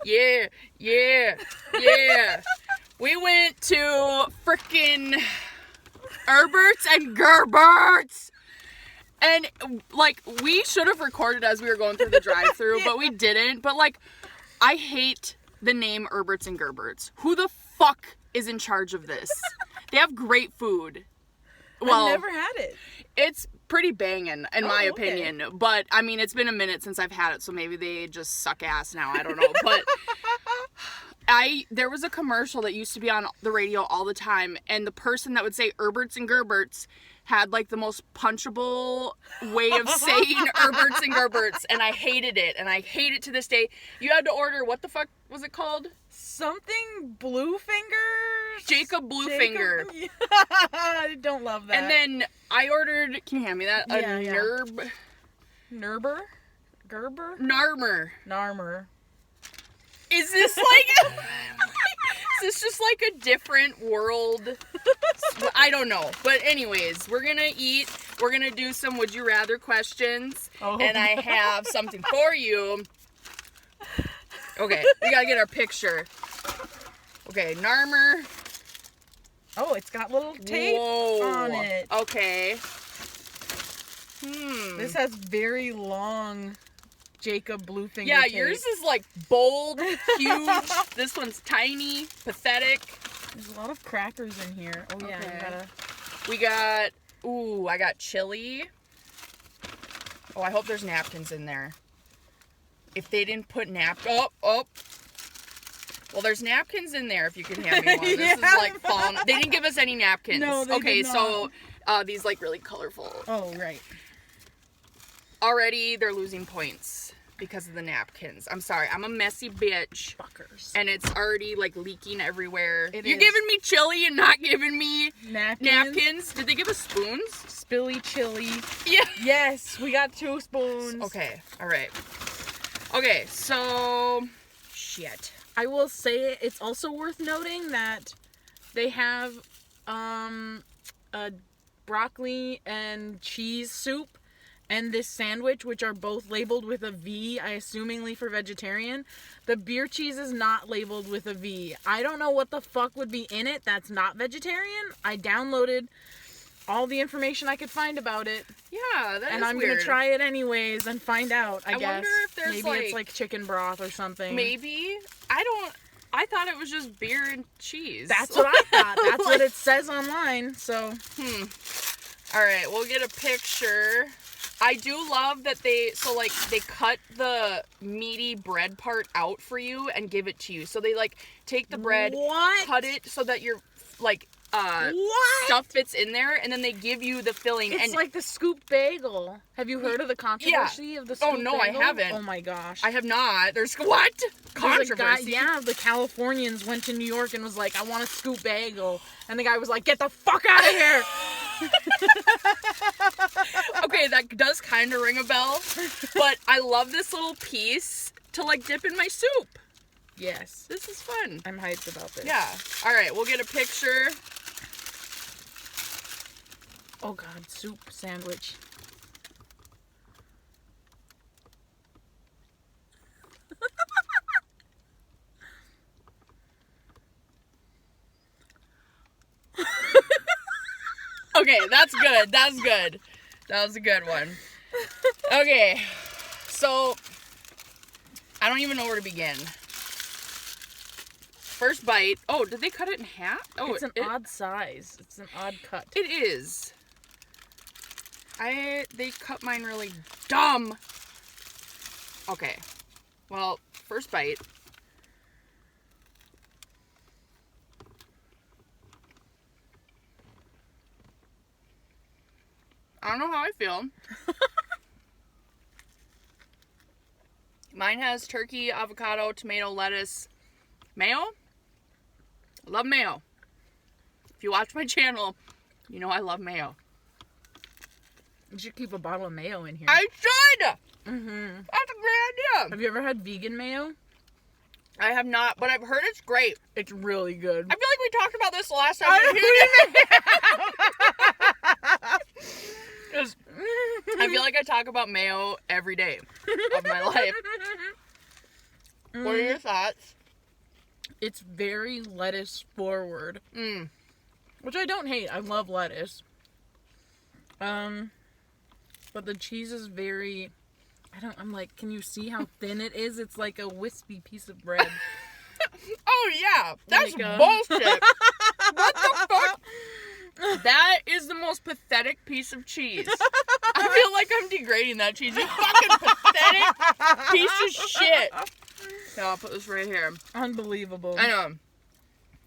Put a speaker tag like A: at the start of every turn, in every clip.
A: Yeah. We went to Fricken Erbert Gerbert. And, like, we should have recorded as we were going through the drive-thru, but we didn't. But, like, I hate the name Erberts and Gerberts. Who the fuck is in charge of this? They have great food. Well,
B: I've never had it.
A: It's pretty banging, in my opinion. But, I mean, it's been a minute since I've had it, so maybe they just suck ass now. I don't know. But there was a commercial that used to be on the radio all the time, and the person that would say Erberts and Gerberts had, like, the most punchable way of saying Erberts and Gerberts, and I hated it, and I hate it to this day. You had to order, what the fuck was it called?
B: Something Bluefinger?
A: Jacob Bluefinger.
B: I don't love that.
A: And then I ordered, can you hand me that?
B: Nerber? Gerber?
A: Narmer. Is this like... Is this just like a different world? I don't know. But anyways, we're going to eat. We're going to do some Would You Rather questions. Oh. And I have something for you. Okay, we got to get our picture. Okay, Narmer.
B: Oh, it's got little tape on it.
A: Okay.
B: This has very long Jacob Bluefinger
A: Yeah,
B: tape.
A: yours is like bold, huge. This one's tiny, pathetic.
B: There's a lot of crackers in here. Oh yeah,
A: okay. We got, I got chili. Oh, I hope there's napkins in there. If they didn't put well, there's napkins in there if you can hand me one. This is like falling. They didn't give us any napkins.
B: No, they did not.
A: So these like really colorful.
B: Oh, right.
A: Already they're losing points because of the napkins. I'm sorry. I'm a messy bitch.
B: Fuckers.
A: And it's already like leaking everywhere. You're
B: is.
A: giving me chili and not giving me napkins. Did they give us spoons?
B: Spilly chili.
A: Yeah.
B: Yes, we got 2 spoons.
A: Okay. All right. Okay, so shit.
B: I will say it's also worth noting that they have a broccoli and cheese soup and this sandwich, which are both labeled with a V, I assumingly for vegetarian. The beer cheese is not labeled with a V. I don't know what the fuck would be in it that's not vegetarian. I downloaded all the information I could find about it.
A: Yeah, that
B: and
A: is
B: I'm
A: weird.
B: gonna try it anyways and find out, I guess.
A: Wonder if there's
B: maybe it's like chicken broth or something.
A: Maybe. I thought it was just beer and cheese.
B: That's what I thought. That's what it says online, so.
A: Alright, we'll get a picture. I do love that they cut the meaty bread part out for you and give it to you. So they, like, take the bread, cut it so that your, like, stuff fits in there, and then they give you the filling.
B: It's like the scoop bagel. Have you heard of the controversy of the scoop bagel?
A: Oh, no, I haven't.
B: Oh, my gosh.
A: I have not. There's, what? Controversy?
B: The Californians went to New York and was like, I want a scoop bagel. And the guy was like, get the fuck out of here!
A: Okay, that does kind of ring a bell. But I love this little piece to, like, dip in my soup.
B: Yes.
A: This is fun.
B: I'm hyped about this.
A: Yeah. Alright, we'll get a picture.
B: Oh god, soup sandwich.
A: Okay, that's good. That's good. That was a good one. Okay. So, I don't even know where to begin. First bite. Oh, did they cut it in half? Oh,
B: it's an odd size. It's an odd cut.
A: It is. They cut mine really dumb. Okay. Well, first bite. I don't know how I feel. Mine has turkey, avocado, tomato, lettuce, mayo. I love mayo. If you watch my channel, you know I love mayo.
B: You should keep a bottle of mayo in here.
A: I should!
B: Mm-hmm.
A: That's a great idea.
B: Have you ever had vegan mayo?
A: I have not, but I've heard it's great.
B: It's really good.
A: I feel like we talked about this the last time we were here. I feel like I talk about mayo every day of my life. What are your thoughts?
B: It's very lettuce forward. Which I don't hate. I love lettuce. But the cheese is very... I'm like, can you see how thin it is? It's like a wispy piece of bread.
A: Oh, yeah. That's
B: Like,
A: bullshit. What the fuck? That is the most pathetic piece of cheese. I feel like I'm degrading that cheese. You fucking pathetic piece of shit. Yeah, I'll put this right here.
B: Unbelievable.
A: I know.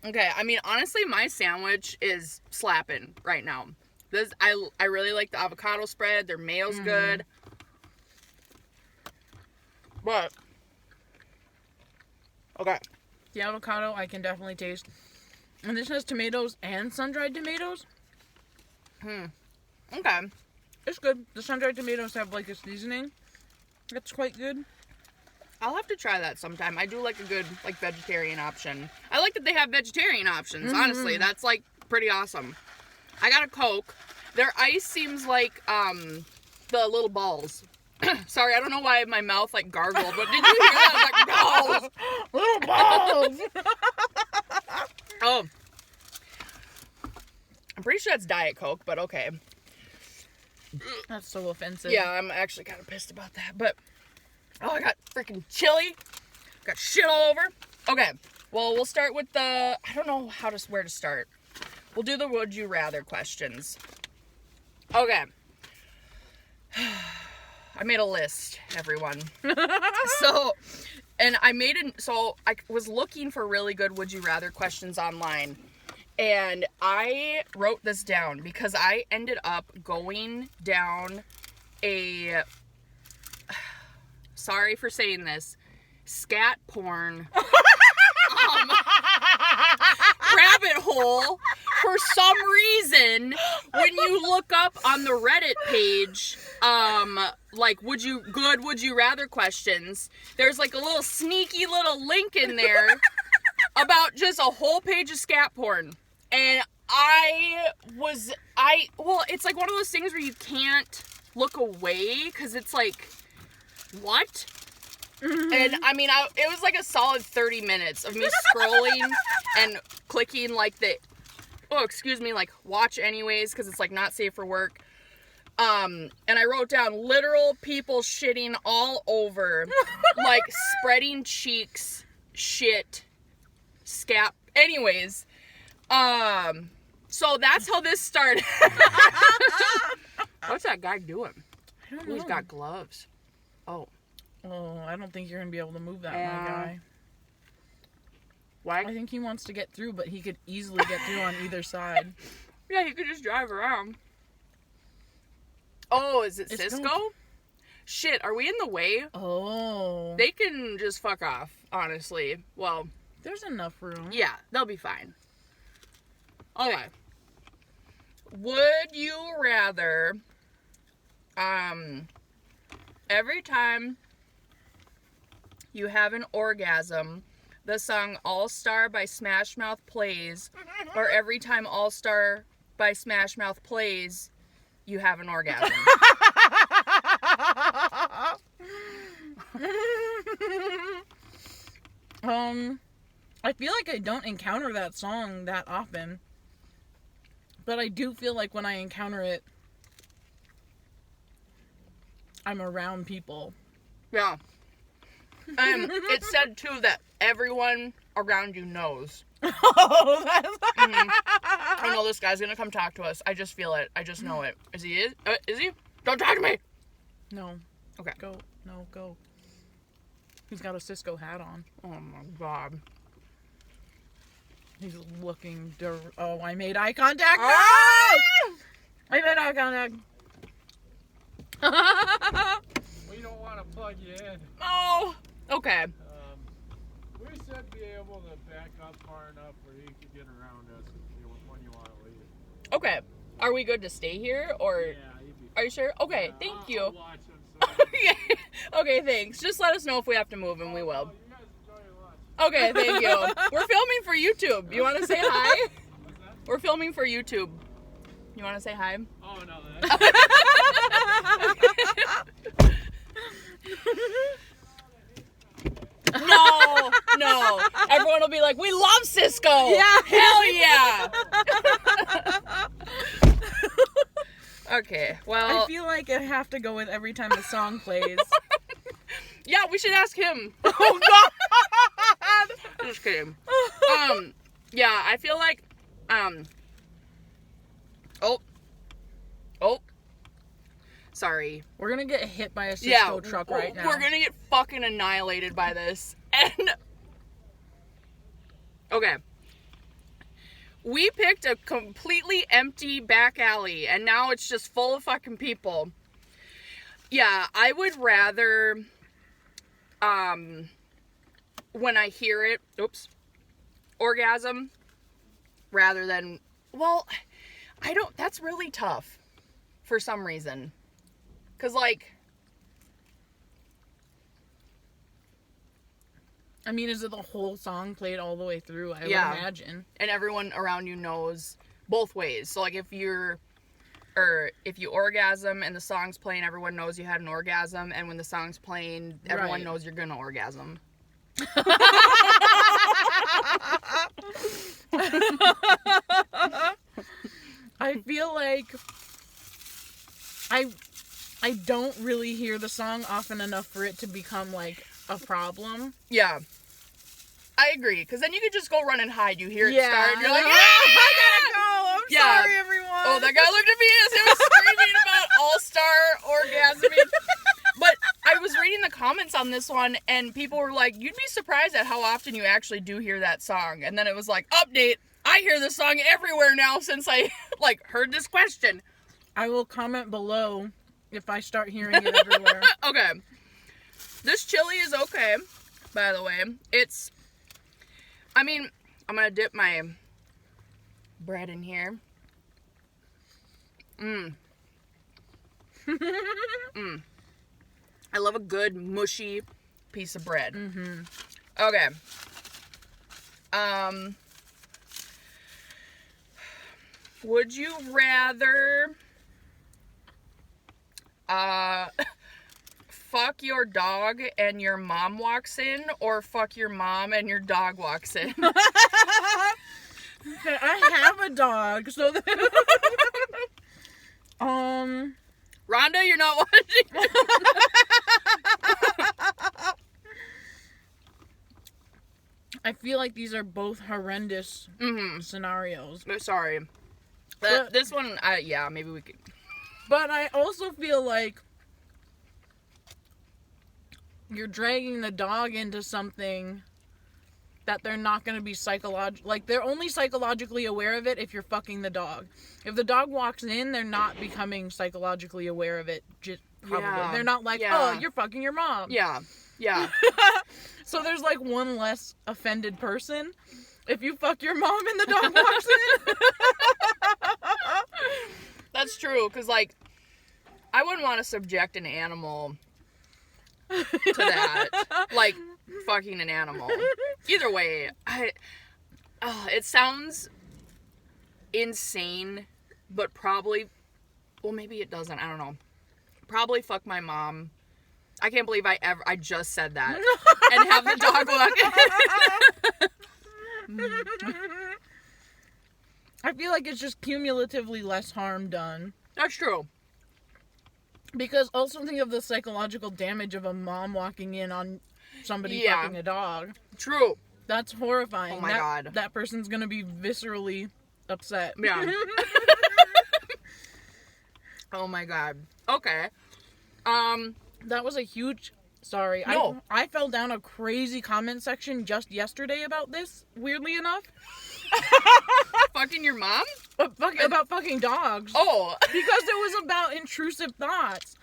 A: Okay, I mean, honestly, my sandwich is slapping right now. I really like the avocado spread. Their mayo's good. But, okay.
B: The avocado I can definitely taste. And this has tomatoes and sun-dried tomatoes.
A: Okay.
B: It's good. The sun-dried tomatoes have like a seasoning. That's quite good.
A: I'll have to try that sometime. I do like a good, like, vegetarian option. I like that they have vegetarian options, honestly. That's, like, pretty awesome. I got a Coke. Their ice seems like, the little balls. Sorry, I don't know why my mouth, like, gargled, but did you hear that? Like, balls! Little balls! Oh. I'm pretty sure that's Diet Coke, but okay.
B: That's so offensive.
A: Yeah, I'm actually kind of pissed about that, but... Oh, I got freaking chili. Got shit all over. Okay, well, we'll start with the... I don't know where to start. We'll do the would you rather questions. Okay. I made a list, everyone. I was looking for really good would you rather questions online. And I wrote this down because I ended up going down a... Sorry for saying this. Scat porn. Rabbit hole. For some reason, when you look up on the Reddit page, like, would you rather questions, there's like a little sneaky little link in there about just a whole page of scat porn. And it's like one of those things where you can't look away because it's like, what? And I mean, it was like a solid 30 minutes of me scrolling and clicking like like watch anyways because it's like not safe for work. And I wrote down literal people shitting all over, like spreading cheeks, shit, scat. Anyways, so that's how this started. What's that guy doing?
B: I don't know.
A: He's got gloves. Oh,
B: I don't think you're going to be able to move that, my guy.
A: Why?
B: I think he wants to get through, but he could easily get through on either side.
A: Yeah, he could just drive around. Oh, is it Cisco? Shit, are we in the way?
B: Oh.
A: They can just fuck off, honestly. Well,
B: there's enough room.
A: Yeah, they'll be fine. Okay. Would you rather, every time you have an orgasm, the song All Star by Smash Mouth plays, or every time All Star by Smash Mouth plays, you have an orgasm?
B: I feel like I don't encounter that song that often. But I do feel like when I encounter it, I'm around people.
A: Yeah. It said, too, that everyone around you knows.
B: Oh, that's...
A: I know this guy's gonna come talk to us. I just feel it. I just know it. Is he? Don't talk to me!
B: No.
A: Okay.
B: Go. No, go. He's got a Cisco hat on.
A: Oh, my God.
B: He's looking... Oh, I made eye contact!
A: Ah!
B: I made eye contact.
C: We don't want to plug you in.
A: Oh! Okay.
C: We should be able to back up far enough where you can get around us when you want to leave.
A: Okay. Are we good to stay here, or...
C: Yeah, you'd be fine.
A: Are you sure? Okay,
C: Yeah,
A: thank you.
C: I'll watch them, so.
A: Okay, thanks. Just let us know if we have to move, and we will.
C: You guys enjoy your lunch.
A: Okay, thank you. We're filming for YouTube. You want to say hi?
C: What's that?
A: We're filming for YouTube. You want to say hi?
C: Oh, no.
A: No! like, we love Cisco.
B: Yeah.
A: Hell yeah. Okay, well.
B: I feel like I have to go with every time the song plays.
A: Yeah, we should ask him.
B: Oh, God.
A: Just kidding. Yeah, I feel like, oh. Sorry.
B: We're gonna get hit by a Cisco truck right now.
A: We're gonna get fucking annihilated by this. And, okay. We picked a completely empty back alley, and now it's just full of fucking people. Yeah, I would rather, when I hear it, orgasm, rather than, well, that's really tough for some reason. 'Cause, like,
B: I mean, is it the whole song played all the way through? I would imagine.
A: And everyone around you knows both ways. So, like, if you orgasm and the song's playing, everyone knows you had an orgasm. And when the song's playing, everyone knows you're gonna orgasm.
B: I feel like I don't really hear the song often enough for it to become, like, a problem.
A: Yeah. I agree. Because then you could just go run and hide. You hear it start, and you're like,
B: I gotta go! I'm sorry, everyone!
A: Oh, that guy looked at me as he was screaming about all-star orgasming. But I was reading the comments on this one, and people were like, you'd be surprised at how often you actually do hear that song. And then it was like, update, I hear this song everywhere now since I, like, heard this question.
B: I will comment below if I start hearing it everywhere.
A: Okay. This chili is okay, by the way. I'm gonna dip my bread in here. I love a good, mushy piece of bread.
B: Mm-hmm.
A: Okay. Would you rather fuck your dog and your mom walks in, or fuck your mom and your dog walks in?
B: Okay, I have a dog, so
A: Rhonda, you're not watching.
B: I feel like these are both horrendous scenarios.
A: Sorry.
B: But-
A: This one, maybe we could.
B: But I also feel like you're dragging the dog into something that they're not going to be like, they're only psychologically aware of it if you're fucking the dog. If the dog walks in, they're not becoming psychologically aware of it. Probably.
A: Yeah.
B: They're not like, oh, you're fucking your mom.
A: Yeah.
B: So there's like one less offended person if you fuck your mom and the dog walks in.
A: That's true, because, like, I wouldn't want to subject an animal to that. Like, fucking an animal. Either way, it sounds insane, but probably, well, maybe it doesn't, I don't know. Probably fuck my mom. I can't believe I just said that. And have the dog walk in.
B: I feel like it's just cumulatively less harm done.
A: That's true.
B: Because also think of the psychological damage of a mom walking in on somebody fucking a dog.
A: True.
B: That's horrifying.
A: Oh my God.
B: That person's gonna be viscerally upset.
A: Yeah. Oh my God. Okay.
B: That was a huge... Sorry.
A: No.
B: I fell down a crazy comment section just yesterday about this, weirdly enough.
A: Fucking your mom?
B: About fucking dogs.
A: Oh.
B: Because it was about intrusive thoughts.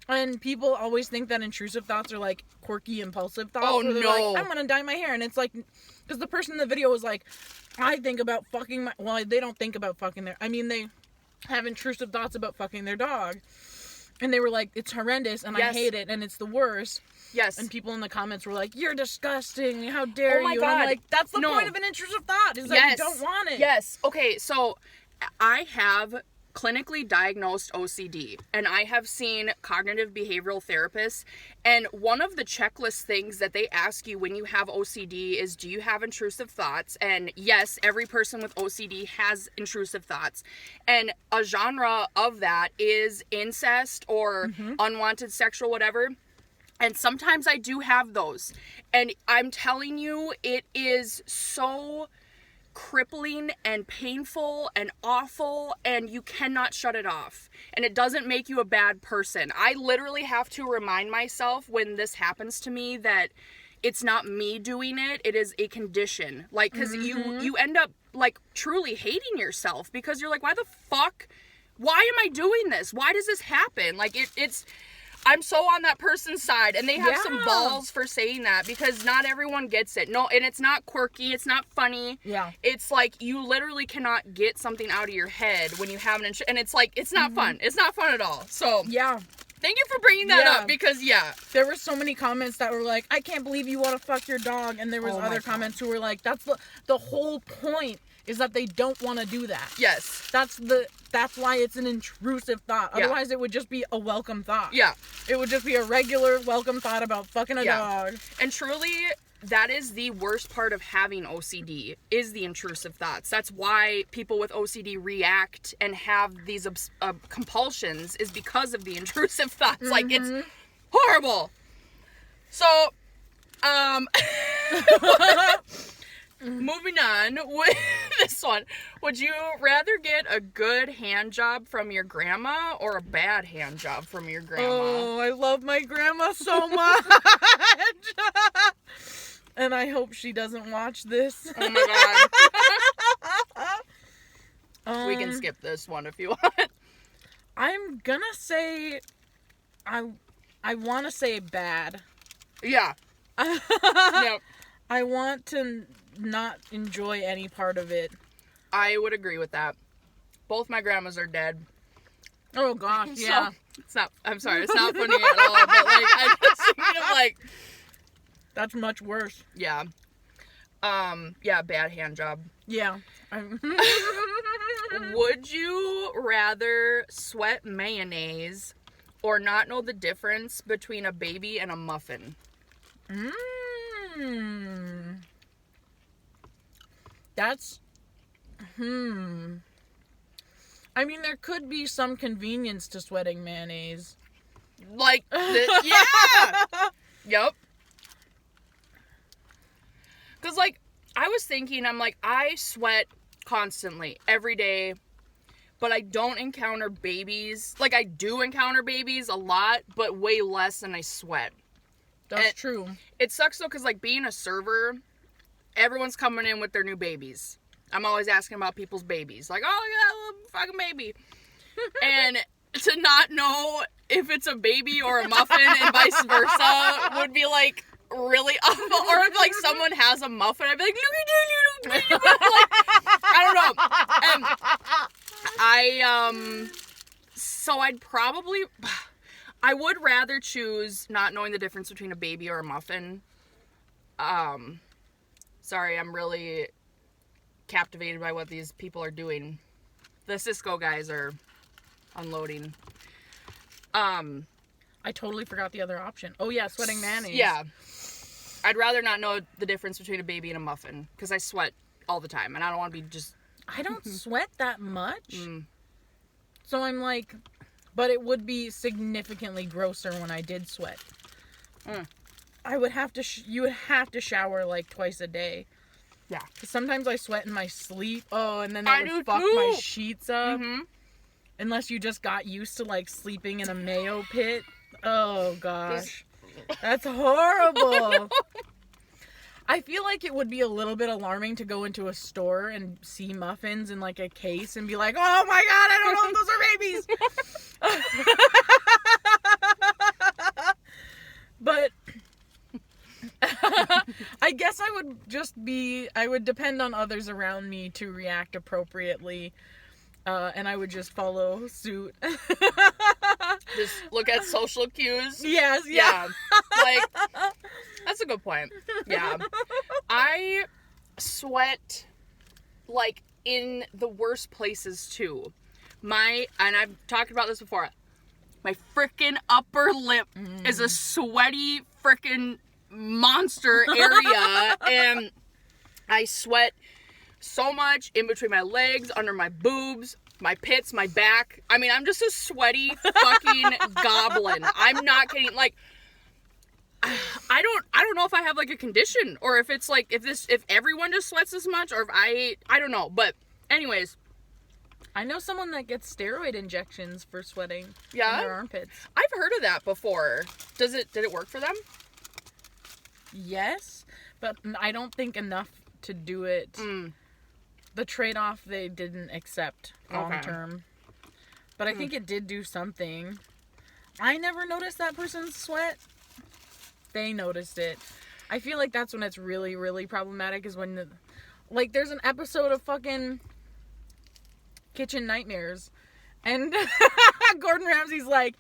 B: And people always think that intrusive thoughts are like quirky, impulsive thoughts.
A: Oh,
B: where they're
A: no.
B: like, I'm gonna dye my hair. And it's like, because the person in the video was like, I think about fucking my... Well, they don't think about fucking their... I mean, they have intrusive thoughts about fucking their dog. And they were like, it's horrendous, and I hate it, and it's the worst.
A: Yes.
B: And people in the comments were like, you're disgusting, how dare you?
A: God.
B: And I'm like, that's the point of an intrusive thought, is that you don't want it.
A: Yes. Okay, so I have clinically diagnosed OCD, and I have seen cognitive behavioral therapists, and one of the checklist things that they ask you when you have OCD is, do you have intrusive thoughts? And yes, every person with OCD has intrusive thoughts, and a genre of that is incest or unwanted sexual whatever. And sometimes I do have those, and I'm telling you, it is so crippling and painful and awful, and you cannot shut it off, and it doesn't make you a bad person. I literally have to remind myself when this happens to me that it's not me doing it, it is a condition, like, because you end up like truly hating yourself because you're like, why the fuck, why am I doing this, why does this happen? Like it's I'm so on that person's side, and they have some balls for saying that, because not everyone gets it. No, and it's not quirky, it's not funny.
B: Yeah.
A: It's like, you literally cannot get something out of your head when you have an and it's like, it's not fun. It's not fun at all. So,
B: yeah.
A: Thank you for bringing that up, because,
B: there were so many comments that were like, I can't believe you want to fuck your dog, and there was other comments who were like, that's the whole point, is that they don't want to do that.
A: Yes.
B: That's why it's an intrusive thought.
A: Yeah.
B: Otherwise, it would just be a welcome thought.
A: Yeah.
B: It would just be a regular welcome thought about fucking a dog.
A: And truly, that is the worst part of having OCD, is the intrusive thoughts. That's why people with OCD react and have these compulsions, is because of the intrusive thoughts. Like, it's horrible. So, moving on with this one. Would you rather get a good hand job from your grandma or a bad hand job from your grandma?
B: Oh, I love my grandma so much. And I hope she doesn't watch this.
A: Oh my god. We can skip this one if you want.
B: I'm gonna say, I want to say bad.
A: Yeah. Yep.
B: I want to not enjoy any part of it.
A: I would agree with that. Both my grandmas are dead.
B: Oh gosh, yeah.
A: So, it's not, I'm sorry, it's not funny at all, but like, I just thinking of like,
B: that's much worse.
A: yeah. Yeah, bad hand job.
B: Yeah.
A: Would you rather sweat mayonnaise or not know the difference between a baby and a muffin?
B: That's, I mean, there could be some convenience to sweating mayonnaise.
A: Like, yeah! Yep. Because, like, I was thinking, I'm like, I sweat constantly, every day, but I don't encounter babies. Like, I do encounter babies a lot, but way less than I sweat.
B: That's true.
A: It sucks, though, because, like, being a server, everyone's coming in with their new babies. I'm always asking about people's babies. Like, oh, yeah, a little fucking baby. And to not know if it's a baby or a muffin and vice versa would be, like, really awful. Or if, like, someone has a muffin, I'd be like, look at you, little baby. Like, I don't know. So I'd probably, I would rather choose not knowing the difference between a baby or a muffin. Sorry, I'm really captivated by what these people are doing. The Cisco guys are unloading.
B: I totally forgot the other option. Oh yeah, sweating mayonnaise.
A: Yeah. I'd rather not know the difference between a baby and a muffin, because I sweat all the time, and I don't want to be just...
B: I don't sweat that much. So I'm like... But it would be significantly grosser when I did sweat. I would have to... you would have to shower, like, twice a day.
A: Yeah.
B: Because sometimes I sweat in my sleep. Oh, and then that would fuck my sheets up. Unless you just got used to, like, sleeping in a mayo pit. Oh, gosh. That's horrible. I feel like it would be a little bit alarming to go into a store and see muffins in, like, a case and be like, oh, my God, I don't know if those are babies. But I guess I would depend on others around me to react appropriately. And I would just follow suit.
A: Just look at social cues.
B: Yes, yeah.
A: Like, that's a good point. Yeah. I sweat, like, in the worst places, too. and I've talked about this before, my frickin' upper lip is a sweaty frickin' monster area, and I sweat so much in between my legs, under my boobs, my pits, my back. I mean, I'm just a sweaty fucking goblin. I'm not kidding. Like, I don't know if I have like a condition, or if it's like, if everyone just sweats this much, or if I don't know. But anyways,
B: I know someone that gets steroid injections for sweating in
A: yeah,
B: their armpits.
A: I've heard of that before. Did it work for them?
B: Yes, but I don't think enough to do it. The trade-off they didn't accept long term. But I think it did do something. I never noticed that person's sweat. They noticed it. I feel like that's when it's really, really problematic, is when like there's an episode of fucking Kitchen Nightmares, and Gordon Ramsay's like,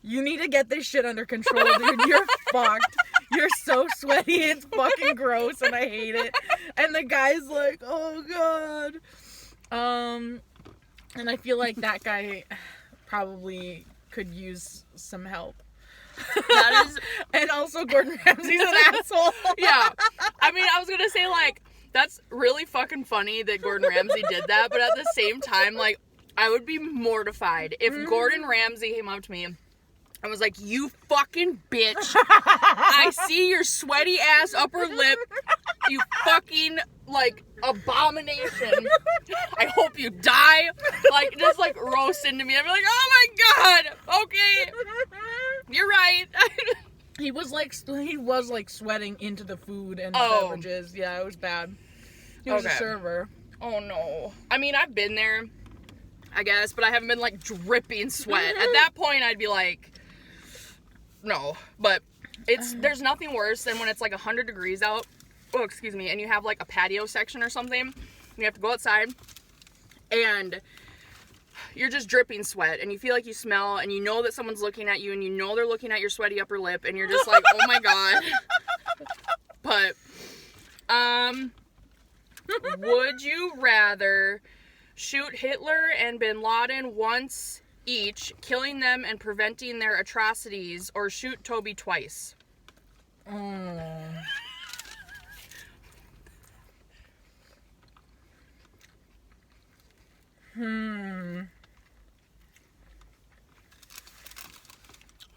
B: you need to get this shit under control, dude. You're fucked. You're so sweaty. It's fucking gross, and I hate it. And the guy's like, oh god. And I feel like that guy probably could use some help.
A: That is,
B: and also Gordon Ramsay's an asshole.
A: yeah. I mean, I was gonna say, like, that's really fucking funny that Gordon Ramsay did that, but at the same time, like, I would be mortified if Gordon Ramsay came up to me and was like, you fucking bitch. I see your sweaty ass upper lip. You fucking, like, abomination. I hope you die. Like, just, like, roast into me. I'd be like, oh my god. Okay. You're right.
B: He was like sweating into the food and beverages. Yeah, it was bad. He was a server.
A: Oh no. I mean, I've been there, I guess, but I haven't been like dripping sweat. At that point, I'd be like, no. But there's nothing worse than when it's like 100 degrees out. Oh, excuse me. And you have like a patio section or something. And you have to go outside, and you're just dripping sweat, and you feel like you smell, and you know that someone's looking at you, and you know they're looking at your sweaty upper lip, and you're just like, oh my god. But, would you rather shoot Hitler and Bin Laden once each, killing them and preventing their atrocities, or shoot Toby twice?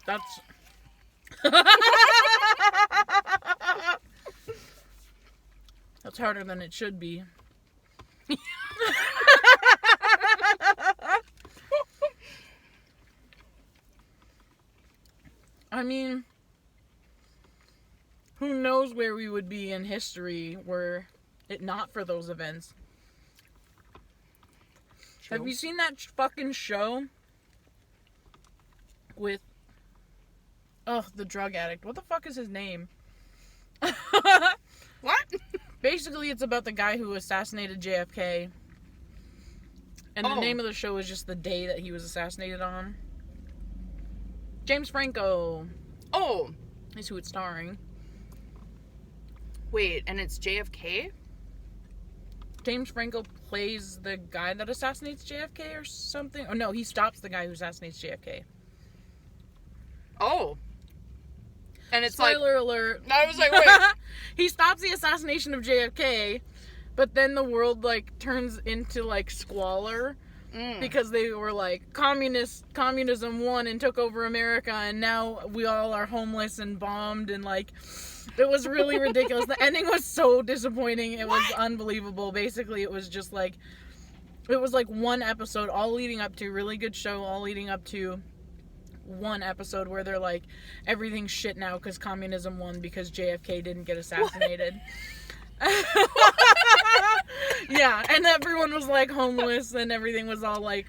B: That's that's harder than it should be. I mean, who knows where we would be in history were it not for those events.
A: True.
B: Have you seen that fucking show with the drug addict? What the fuck is his name?
A: What?
B: Basically, it's about the guy who assassinated JFK. And the name of the show is just the day that he was assassinated on. James Franco.
A: Oh.
B: Is who it's starring.
A: Wait, and it's JFK?
B: James Franco plays the guy that assassinates JFK or something. Oh, no, he stops the guy who assassinates JFK.
A: Oh. And it's
B: Spoiler alert.
A: I was like, wait.
B: He stops the assassination of JFK, but then the world, like, turns into, like, squalor. Because they were like, communism won and took over America, and now we all are homeless and bombed, and like, it was really ridiculous. The ending was so disappointing. It was unbelievable. Basically, it was just like, it was like one episode, all leading up to, really good show, all leading up to one episode where they're like, everything's shit now because communism won because JFK didn't get assassinated. Yeah, and everyone was like homeless and everything was all like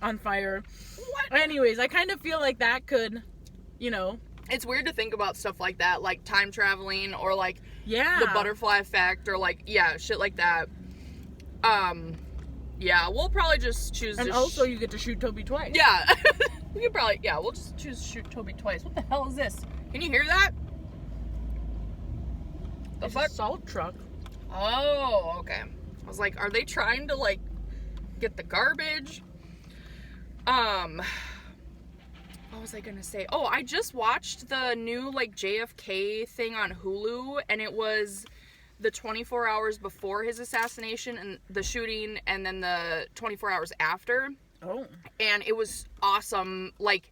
B: on fire. What? Anyways, I kind of feel like that could, you know.
A: It's weird to think about stuff like that, like time traveling or like
B: the
A: butterfly effect or like, shit like that. Yeah, we'll probably just choose
B: and also you get to shoot Toby twice.
A: Yeah. We could probably, we'll just choose to shoot Toby twice. What the hell is this? Can you hear that? The
B: It's
A: fuck?
B: a salt truck.
A: Oh, okay. I was like, are they trying to, like, get the garbage? What was I gonna say? Oh, I just watched the new like JFK thing on Hulu, and it was the 24 hours before his assassination and the shooting, and then the 24 hours after.
B: Oh.
A: And it was awesome, like,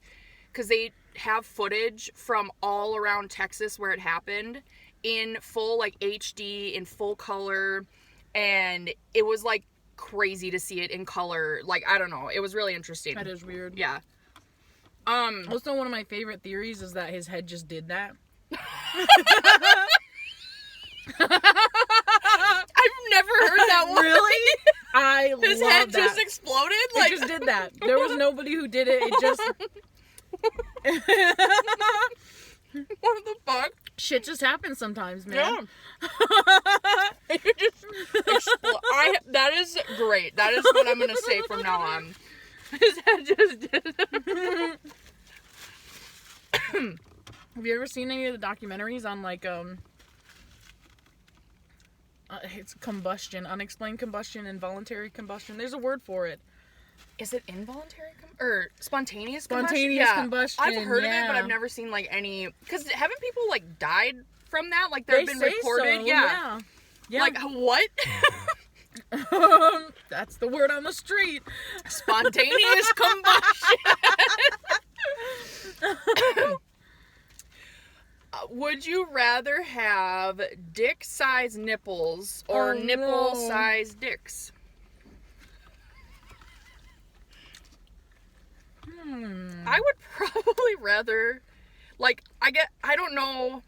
A: because they have footage from all around Texas where it happened in full like HD, in full color, and it was like crazy to see it in color. Like, I don't know, it was really interesting.
B: That is weird.
A: Yeah.
B: Also, one of my favorite theories is that his head just did that.
A: I've never heard that one.
B: Really? I love that.
A: His head just exploded? Like,
B: it just did that. There was nobody who did it. It just...
A: What the fuck?
B: Shit just happens sometimes, man.
A: Yeah. It just that is great. That is what I'm going to say from now on. His head just did.
B: Have you ever seen any of the documentaries on, like, it's combustion, unexplained combustion, involuntary combustion? There's a word for it.
A: Is it involuntary or spontaneous
B: Spontaneous combustion,
A: I've heard of it, but
B: yeah.
A: I've never seen, like, any... Because haven't people, like, died from that? Like, they've been
B: say
A: reported?
B: so,
A: Yeah. Like, what?
B: That's the word on the street.
A: Spontaneous combustion. Would you rather have dick-sized nipples or nipple-sized dicks? I would probably rather, like, I don't know,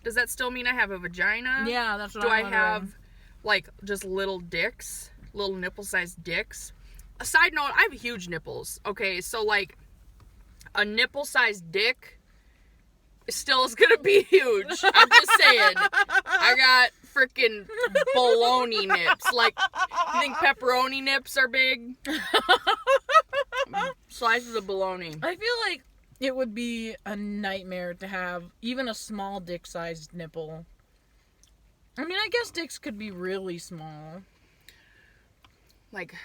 A: does that still mean I have a vagina?
B: Yeah, that's what
A: Do
B: I'm
A: I have, like, just little dicks? Little nipple-sized dicks? A side note, I have huge nipples, okay? So, like, a nipple-sized dick still is gonna be huge. I'm just saying. I got freaking bologna nips. Like, you think pepperoni nips are big? Slices of bologna.
B: I feel like it would be a nightmare to have even a small dick-sized nipple. I mean, I guess dicks could be really small.
A: Like,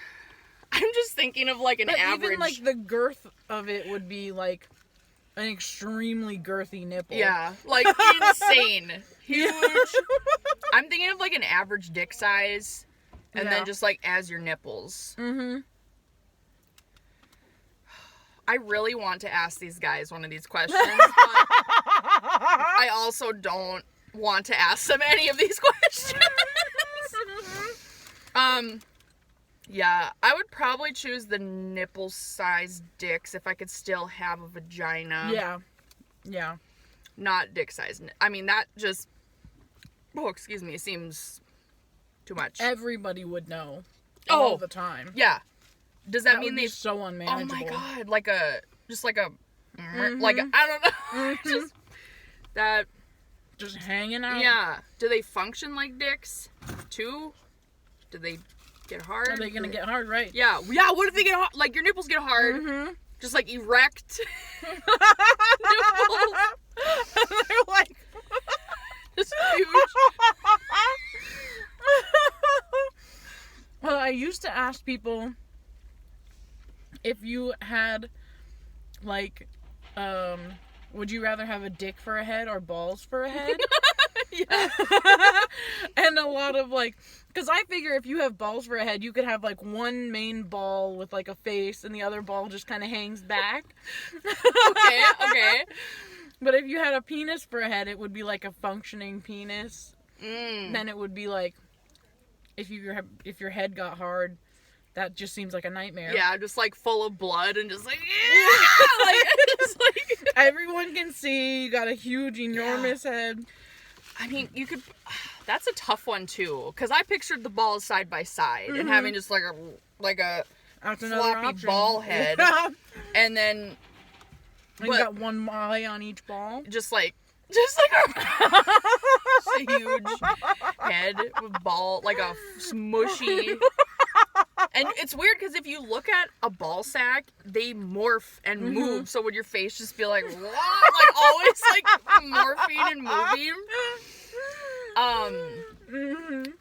A: I'm just thinking of, like, an
B: But
A: average...
B: even, like, the girth of it would be, like, an extremely girthy nipple.
A: Yeah, like, insane. Huge. I'm thinking of, like, an average dick size, and then just, like, as your nipples.
B: Mm-hmm.
A: I really want to ask these guys one of these questions, but I also don't want to ask them any of these questions. Yeah, I would probably choose the nipple-sized dicks if I could still have a vagina.
B: Yeah. Yeah.
A: Not dick-sized. I mean, that just... Oh, excuse me, seems too much.
B: Everybody would know. All the time.
A: Yeah. Does that mean
B: would be
A: they...
B: so unmanageable.
A: Oh my god, like a... Just like a... Like a... I don't know. Just... That...
B: Just hanging out.
A: Yeah. Do they function like dicks, too? Do they get hard?
B: Are they gonna get hard, right?
A: Yeah. Yeah, what if they get hard? Like, your nipples get hard.
B: Mm-hmm.
A: Just, like, erect. Nipples.
B: They're like...
A: Just huge.
B: Well, I used to ask people if you had, like, would you rather have a dick for a head or balls for a head?
A: Yeah.
B: And a lot of, like, because I figure if you have balls for a head, you could have, like, one main ball with, like, a face and the other ball just kind of hangs back.
A: Okay.
B: But if you had a penis for a head, it would be, like, a functioning penis. Then it would be, like, if your head got hard, that just seems like a nightmare.
A: Yeah, just, like, full of blood and just, like, yeah! Like, just, like...
B: Everyone can see you got a huge, enormous head.
A: I mean, you could... That's a tough one, too. Because I pictured the balls side by side and having just, like a
B: That's another
A: floppy
B: option.
A: ball head. And then...
B: And you got one eye on each ball.
A: Just like a huge head with ball, like a smushy. And it's weird because if you look at a ball sack, they morph and move. So would your face just be like, what? Like always like morphing and moving?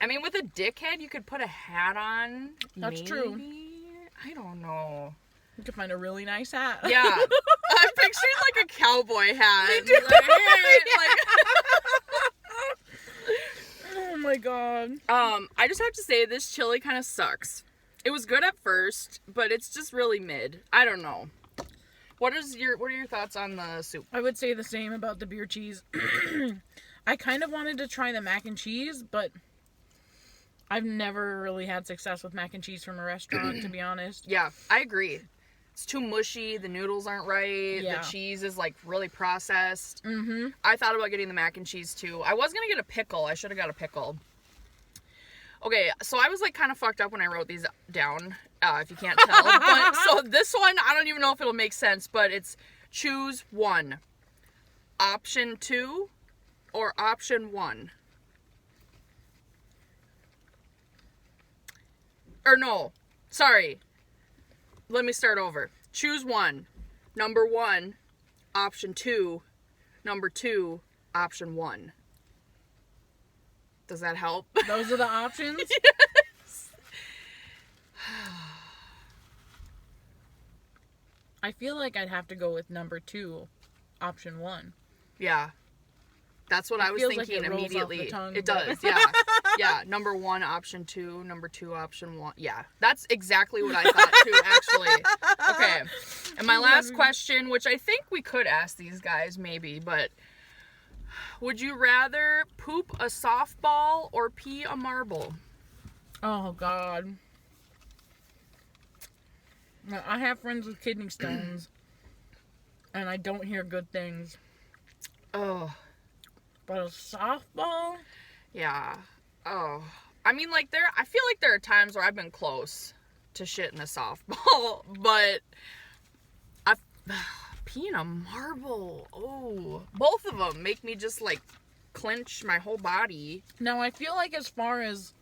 A: I mean, with a dick head, you could put a hat on.
B: That's
A: maybe.
B: true.
A: I don't know.
B: You could find a really nice hat.
A: Yeah. I'm picturing like a cowboy hat.
B: Me too.
A: Like, hey,
B: Oh my god.
A: I just have to say this chili kind of sucks. It was good at first, but it's just really mid. I don't know. What are your thoughts on the soup?
B: I would say the same about the beer cheese. I kind of wanted to try the mac and cheese, but I've never really had success with mac and cheese from a restaurant, to be honest.
A: Yeah, I agree. It's too mushy. The noodles aren't right.
B: Yeah.
A: The cheese is like really processed.
B: Mm-hmm.
A: I thought about getting the mac and cheese too. I was gonna get a pickle. I should have got a pickle. Okay, so I was like kind of fucked up when I wrote these down, if you can't tell. But so this one, I don't even know if it'll make sense, but it's choose one. Option 2 or option 1. Or no, sorry. Let me start over. Choose one. Number 1, option 2. Number 2, option 1. Does that help?
B: Those are the options?
A: Yes.
B: I feel like I'd have to go with number 2, option 1.
A: Yeah. That's what I was
B: feels like
A: thinking
B: it rolls off the
A: immediately.
B: tongue,
A: It
B: but-
A: does, yeah. Yeah, number 1, option 2, number 2, option 1. Yeah, that's exactly what I thought too, actually. Okay, and my last question, which I think we could ask these guys maybe, but would you rather poop a softball or pee a marble?
B: Oh, God. Now, I have friends with kidney stones, and I don't hear good things.
A: Oh,
B: But a softball?
A: yeah. Oh, I mean, like, I feel like there are times where I've been close to shitting a softball, but peeing a marble, oh, both of them make me just, like, clench my whole body.
B: Now, I feel like as far as,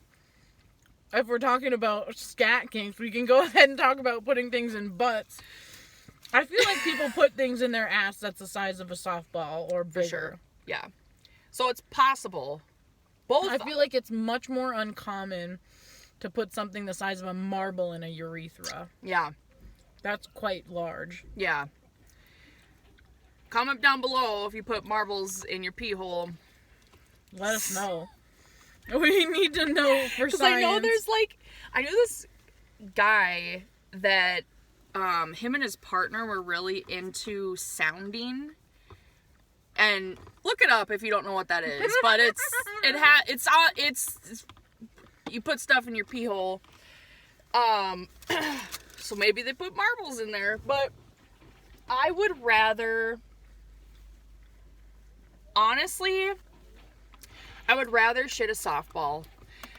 B: if we're talking about scat kinks, we can go ahead and talk about putting things in butts. I feel like people put things in their ass that's the size of a softball or bigger.
A: For sure, yeah. So it's possible. Both.
B: I feel like it's much more uncommon to put something the size of a marble in a urethra.
A: Yeah,
B: That's quite large.
A: yeah. Comment down below if you put marbles in your pee hole.
B: Let us know. We need to know for
A: Because
B: science.
A: I know there's like, I knew this guy that him and his partner were really into sounding. And look it up if you don't know what that is. But it's you put stuff in your pee hole. So maybe they put marbles in there. But I would rather, honestly, I would rather shit a softball.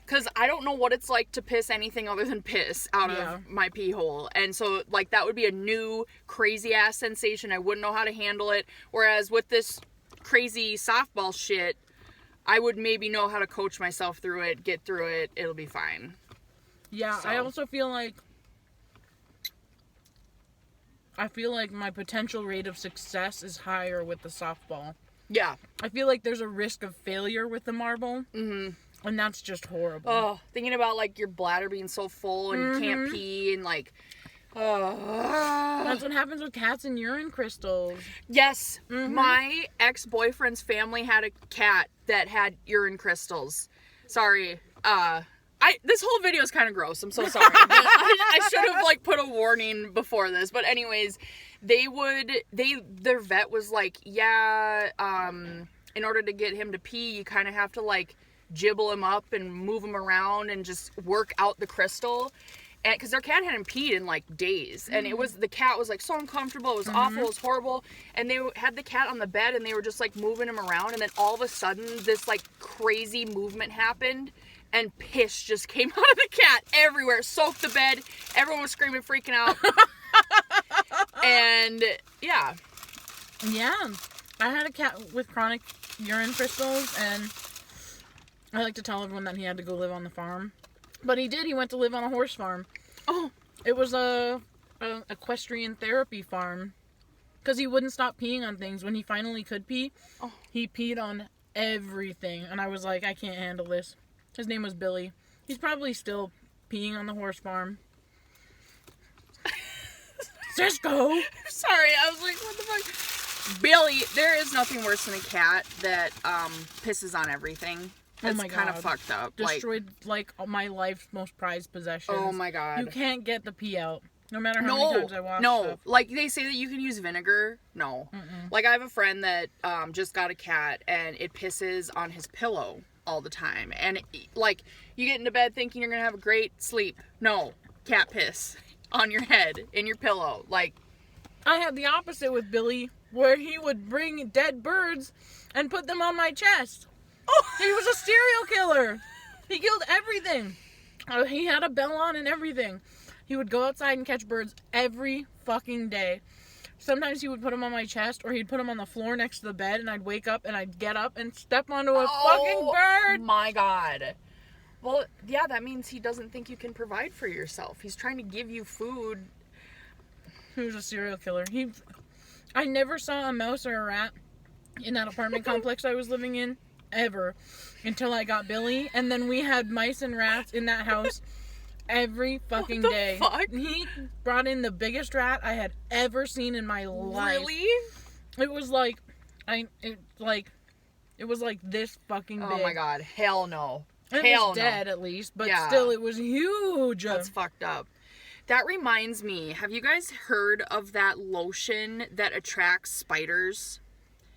A: Because I don't know what it's like to piss anything other than piss out of my pee hole. And so, like, that would be a new crazy-ass sensation. I wouldn't know how to handle it. Whereas with this crazy softball shit, I would maybe know how to coach myself through it, get through it. It'll be fine.
B: Yeah,
A: So.
B: I also feel like my potential rate of success is higher with the softball.
A: Yeah.
B: I feel like there's a risk of failure with the marble.
A: Mm-hmm.
B: And that's just horrible.
A: Oh, thinking about, like, your bladder being so full and you can't pee and, like,
B: That's what happens with cats and urine crystals.
A: Yes, my ex-boyfriend's family had a cat that had urine crystals. Sorry, this whole video is kind of gross. I'm so sorry. But I should have like put a warning before this. But anyways, their vet was like, yeah, in order to get him to pee, you kind of have to like jibble him up and move him around and just work out the crystal. And because their cat hadn't peed in like days, and the cat was like so uncomfortable, it was awful, it was horrible, and they had the cat on the bed and they were just like moving him around, and then all of a sudden this like crazy movement happened and piss just came out of the cat everywhere, soaked the bed, everyone was screaming, freaking out. And yeah, I had a cat with chronic urine crystals, and I like to tell everyone that he had to go live on the farm. But he did. He went to live on a horse farm. Oh.
B: It was a equestrian therapy farm. Because he wouldn't stop peeing on things. When he finally could pee, he peed on everything. And I was like, I can't handle this. His name was Billy. He's probably still peeing on the horse farm. Cisco.
A: Sorry, I was like, what the fuck? Billy, there is nothing worse than a cat that pisses on everything. It's kind of fucked up.
B: Destroyed like my life's most prized possessions.
A: Oh my god.
B: You can't get the pee out. No matter how many times I wash stuff.
A: Like they say that you can use vinegar. No.
B: Mm-mm.
A: Like I have a friend that just got a cat and it pisses on his pillow all the time. And like you get into bed thinking you're going to have a great sleep. No. Cat piss on your head, in your pillow. Like
B: I had the opposite with Billy, where he would bring dead birds and put them on my chest. Oh, he was a serial killer. He killed everything. He had a bell on and everything. He would go outside and catch birds every fucking day. Sometimes he would put them on my chest, or he'd put them on the floor next to the bed, and I'd wake up and I'd get up and step onto a fucking bird.
A: My god. Well, yeah, that means he doesn't think you can provide for yourself. He's trying to give you food.
B: He was a serial killer. I never saw a mouse or a rat in that apartment complex I was living in, ever, until I got Billy. And then we had mice and rats in that house every fucking day.
A: Fuck?
B: He brought in the biggest rat I had ever seen in my life.
A: Really?
B: It was like, it was like this fucking big.
A: Oh my god, hell no.
B: It
A: Hell
B: was dead at least, but
A: Yeah.
B: still it was huge.
A: That's fucked up. That reminds me, have you guys heard of that lotion that attracts spiders?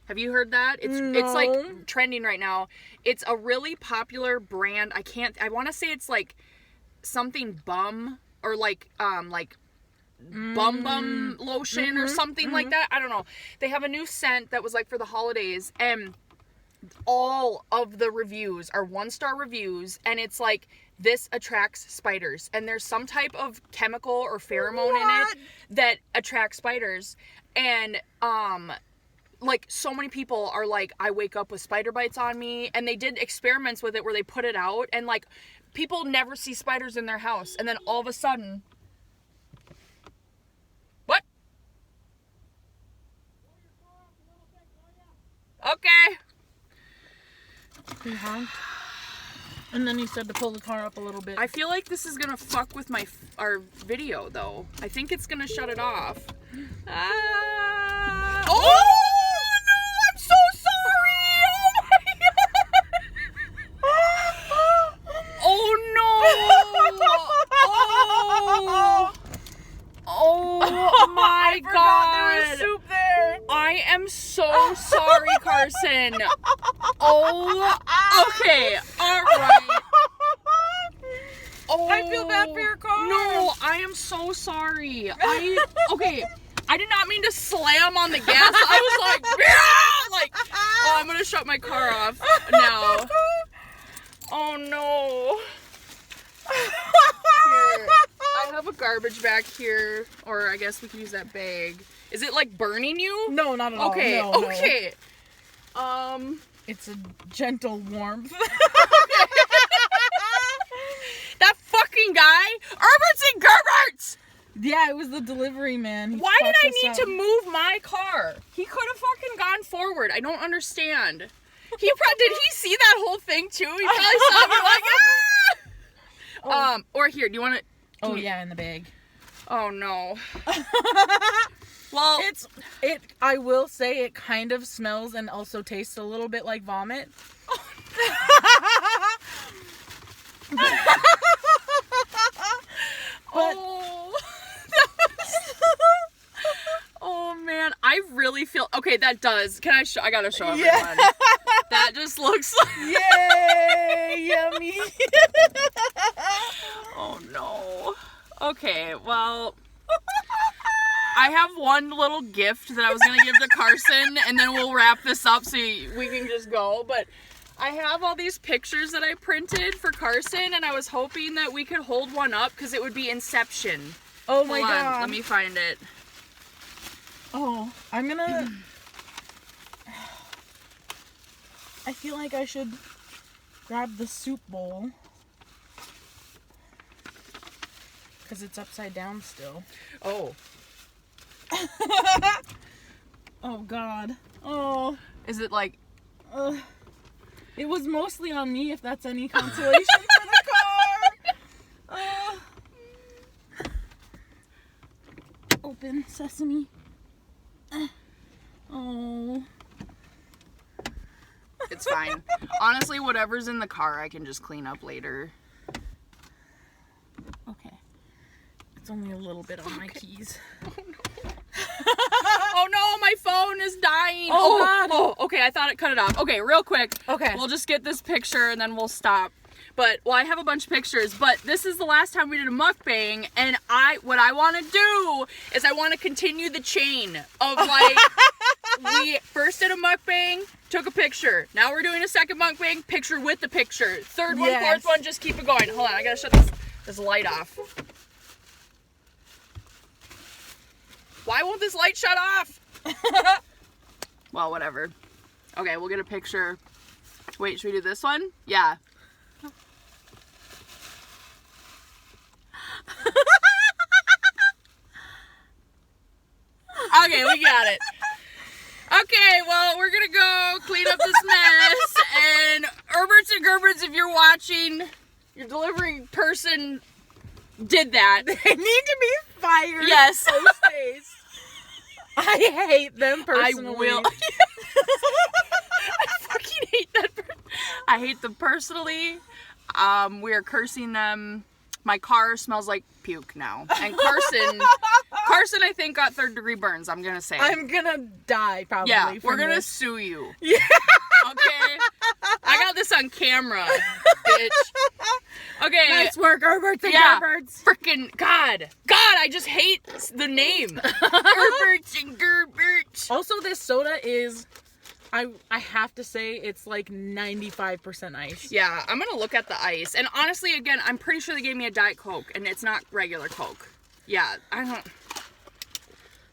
A: Have you heard that? It's like trending right now. It's a really popular brand. I want to say it's like something bum or like bum lotion or something like that. I don't know. They have a new scent that was like for the holidays, and all of the reviews are 1-star reviews, and it's like, this attracts spiders, and there's some type of chemical or pheromone in it that attracts spiders. And like so many people are like, I wake up with spider bites on me, and they did experiments with it where they put it out, and like people never see spiders in their house, and then all of a sudden, what? Okay.
B: He honked. And then he said to pull the car up a little bit.
A: I feel like this is gonna fuck with our video though. I think it's gonna shut it off. Oh no! I'm so sorry! Oh my god! Oh no! Oh my god!
B: There was soup there.
A: I am so sorry, Carsen. Oh, okay, all right. Oh,
B: I feel bad for your car.
A: No, I am so sorry. Okay. I did not mean to slam on the gas. I was like, yeah! Like, oh, I'm gonna shut my car off now. Oh no. Here, I have a garbage back here, or I guess we can use that bag. Is it like burning you?
B: No, not at all.
A: Okay,
B: No,
A: okay.
B: No. It's a gentle warmth.
A: That fucking guy, Erberts and Gerberts!
B: Yeah, it was the delivery man.
A: Why did I need to move my car? He could have fucking gone forward. I don't understand. Did he see that whole thing too? He probably saw me like, ah! Or here, do you want to?
B: Oh yeah, in the bag.
A: Oh no. Well,
B: I will say it kind of smells and also tastes a little bit like vomit.
A: Oh man, I really feel okay. That does. I gotta show everyone. That just looks like.
B: Yay! Yummy.
A: Oh no. Okay, well, I have one little gift that I was gonna give to Carsen, and then we'll wrap this up so we can just go. But I have all these pictures that I printed for Carsen, and I was hoping that we could hold one up because it would be Inception.
B: Oh my
A: Hold on,
B: god.
A: let me find it.
B: Oh, I'm gonna. I feel like I should grab the soup bowl. Because it's upside down still.
A: Oh.
B: Oh god. Oh.
A: Is it like...
B: It was mostly on me, if that's any consolation for the car. Oh. open, Sesame. Oh.
A: It's fine. Honestly, whatever's in the car, I can just clean up later.
B: Okay. It's only a little bit on my keys.
A: Oh no, my phone is dying.
B: Oh, God.
A: Oh, okay, I thought it cut it off. Okay, real quick.
B: Okay.
A: We'll just get this picture and then we'll stop. But, well, I have a bunch of pictures, but this is the last time we did a mukbang, and what I want to do is I want to continue the chain of, like, we first did a mukbang, took a picture. Now we're doing a second mukbang, picture with the picture. Third one,
B: Yes.
A: fourth one, just keep it going. Hold on, I gotta shut this light off. Why won't this light shut off? Well, whatever. Okay, we'll get a picture. Wait, should we do this one? Yeah. Okay, we got it. Okay, well, we're gonna go clean up this mess. And Erberts and Gerberts, if you're watching, your delivery person did that.
B: They need to be fired.
A: Yes.
B: Post-haste. I hate them personally.
A: I will. I fucking hate that person. I hate them personally. We are cursing them. My car smells like puke now. And Carsen, I think, got 3rd-degree burns, I'm gonna say.
B: I'm gonna die probably.
A: Yeah, we're
B: from
A: gonna
B: this.
A: sue you.
B: Yeah.
A: Okay? I got this on camera, bitch. Okay.
B: Nice work, Erberts and
A: Yeah.
B: Gerberts.
A: Frickin' God, I just hate the name. Erberts and Gerbert.
B: Also, this soda is, I have to say, it's like 95% ice.
A: Yeah, I'm gonna look at the ice. And honestly, again, I'm pretty sure they gave me a Diet Coke, and it's not regular Coke. Yeah, I don't...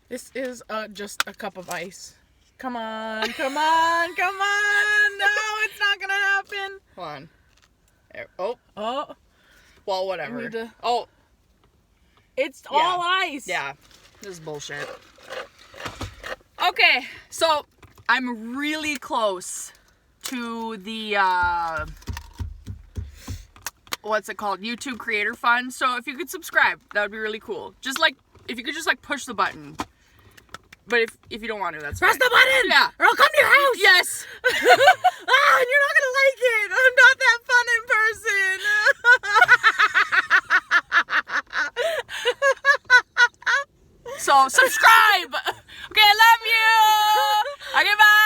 B: This is just a cup of ice. Come on, come on, come on. No, it's not gonna happen.
A: Hold on. There. Oh,
B: Oh,
A: well, whatever.
B: I need to-
A: Oh,
B: it's all ice.
A: yeah. This is bullshit. Okay, so I'm really close to the, what's it called? YouTube Creator Fund. So if you could subscribe, that would be really cool. Just like, if you could just like push the button. But if you don't want to, that's
B: Press
A: fine.
B: the button.
A: Yeah.
B: Or I'll come to your house.
A: Yes.
B: And you're not gonna like it. I'm not that fun in person.
A: So subscribe. Okay, I love you. Okay, bye.